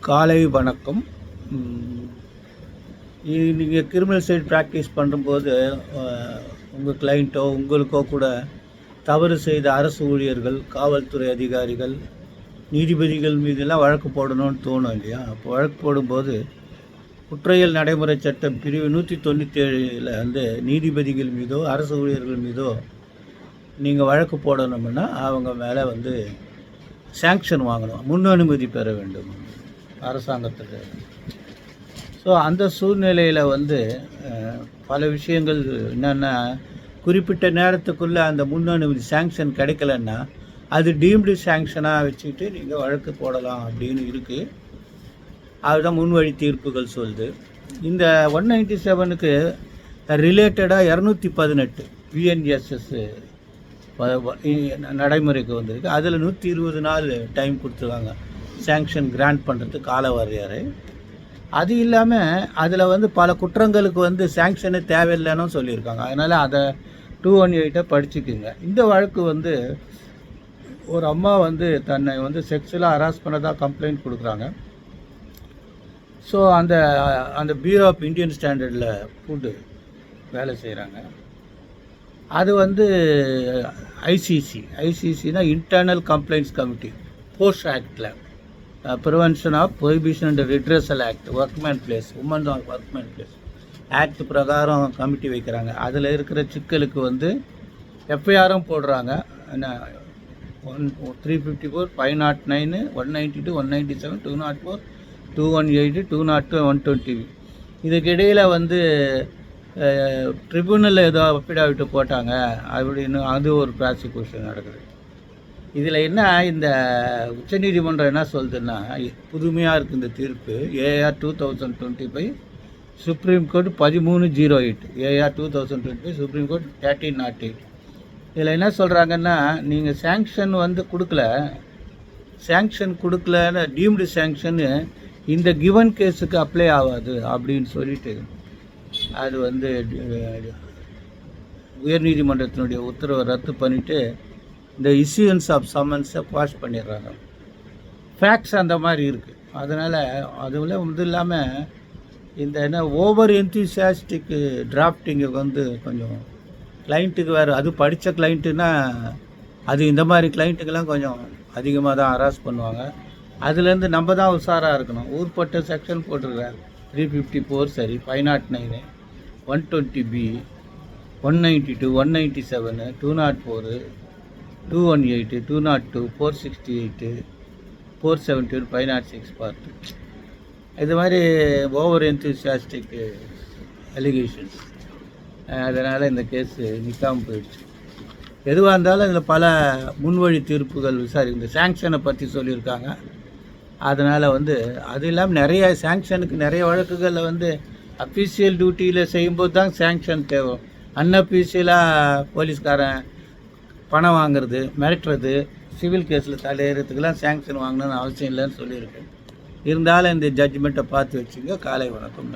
காலை வணக்கம். நீங்கள் கிரிமினல் சைடு ப்ராக்டிஸ் பண்ணும்போது உங்கள் கிளைண்ட்டோ உங்களுக்கோ கூட தவறு செய்த அரசு ஊழியர்கள், காவல்துறை அதிகாரிகள், நீதிபதிகள் மீதெல்லாம் வழக்கு போடணும்னு தோணும் இல்லையா? அப்போ வழக்கு போடும்போது குற்றவியல் நடைமுறை சட்டம் பிரிவு 197 வந்து நீதிபதிகள் மீதோ அரசு ஊழியர்கள் மீதோ நீங்கள் வழக்கு போடணும்னா அவங்க மேலே வந்து சேங்ஷன் வாங்கணும், முன் அனுமதி பெற வேண்டும் அரசாங்கத்துக்கு. ஸோ அந்த சூழ்நிலையில் வந்து பல விஷயங்கள் என்னென்னா, குறிப்பிட்ட நேரத்துக்குள்ளே அந்த முன் அனுமதி சேங்ஷன் கிடைக்கலன்னா அது டீம்டு சேங்ஷனாக வச்சுக்கிட்டு நீங்கள் வழக்கு போடலாம் அப்படின்னு இருக்குது. அதுதான் முன்வழி தீர்ப்புகள் சொல்லுது. இந்த 197க்கு ரிலேட்டடாக 218 விஎன்எஸ்எஸ் நடைமுறைக்கு வந்திருக்கு. அதில் 120 நாள் டைம் கொடுத்துருக்காங்க சேங்ஷன் கிராண்ட் பண்ணுறதுக்கு கால வரையறை. அது இல்லாமல் அதில் வந்து பல குற்றங்களுக்கு வந்து சேங்ஷனே தேவையில்லைன்னு சொல்லியிருக்காங்க. அதனால் அதை 218 படிச்சுக்குங்க. இந்த வழக்கு வந்து ஒரு அம்மா வந்து தன்னை வந்து செக்ஸுவலாக ஹராஸ் பண்ணதாக கம்ப்ளைண்ட் கொடுக்குறாங்க. ஸோ அந்த பியூரோ ஆஃப் இந்தியன் ஸ்டாண்டர்டில் ஃபுட்டு வேலை செய்கிறாங்க. அது வந்து ஐசிசினா இன்டர்னல் கம்ப்ளைண்ட்ஸ் கமிட்டி, போஸ்ட் ஆக்டில் prevention of prohibition and redressal act, workman place, woman on workman place act பிரகாரம் கமிட்டி வைக்கிறாங்க. அதில் இருக்கிற சிக்கலுக்கு வந்து எஃப்ஐஆரும் போடுறாங்க. என்ன 354, 509, 192, 197, 204, 218, 202, 120. இதுக்கு இடையில் வந்து ட்ரிபியூனலில் ஏதோ அஃபிடாவிட்டு போட்டாங்க அப்படின்னு அது ஒரு ப்ராசிக்யூஷன் நடக்குது. இதில் என்ன, இந்த உச்சநீதிமன்றம் என்ன சொல்லுதுன்னா, புதுமையாக இருக்குது இந்த தீர்ப்பு. AR 2025, Supreme Court 1308, AR 2025, Supreme Court 1308. இதில் என்ன சொல்கிறாங்கன்னா, நீங்கள் சேங்ஷன் வந்து கொடுக்கலன்னு டீம்டு சேங்ஷனு இந்த கிவன் கேஸுக்கு அப்ளை ஆகாது அப்படின்னு சொல்லிட்டு அது வந்து உயர்நீதிமன்றத்தினுடைய உத்தரவை ரத்து பண்ணிவிட்டு இந்த இஷ்யூன்ஸ் ஆஃப் சம்மன்ஸை பாஸ் பண்ணிடுறாங்க. ஃபேக்ட்ஸ் அந்த மாதிரி இருக்குது. அதனால் அதுவில் இது இல்லாமல் இந்த என்ன ஓவர் என்தூசியாஸ்டிக்கு டிராஃப்டிங்கு வந்து கொஞ்சம் கிளைண்ட்டுக்கு வேறு, அது படித்த கிளைண்ட்டுன்னா அது இந்த மாதிரி கிளைண்ட்டுக்கெல்லாம் கொஞ்சம் அதிகமாக தான் ஹராஸ் பண்ணுவாங்க. அதுலேருந்து நம்ம தான் உஷாராக இருக்கணும். ஊர்பட்ட செக்ஷன் போட்டிருக்காரு 354 சரி, 509, 120B, 192, 197, 204, 218, 202, 468, 471, 506 பார்த்து இது மாதிரி ஓவர் என்தூசியாஸ்டிக் அலிகேஷன்ஸ். அதனால் இந்த கேஸு நிற்காமல் போயிடுச்சு. எதுவாக இருந்தாலும் இதில் பல முன்வழி தீர்ப்புகள் இந்த சேங்ஷனை பற்றி சொல்லியிருக்காங்க. அதனால் வந்து அது இல்லாமல் நிறைய சேங்ஷனுக்கு நிறைய வழக்குகளில் வந்து அஃபீஷியல் டியூட்டியில் செய்யும்போது தான் சேங்ஷன் தேவை. அன்அஃபீஷியலாக போலீஸ்காரன் பணம் வாங்குறது, மிரட்டுறது, சிவில் கேஸில் தலையிறதுக்கெல்லாம் சேங்ஷன் வாங்கணும்னு அவசியம் இல்லைன்னு சொல்லியிருக்கேன். இருந்தாலும் இந்த ஜட்ஜ்மெண்ட்டை பார்த்து வச்சுங்க. காலை வணக்கம்.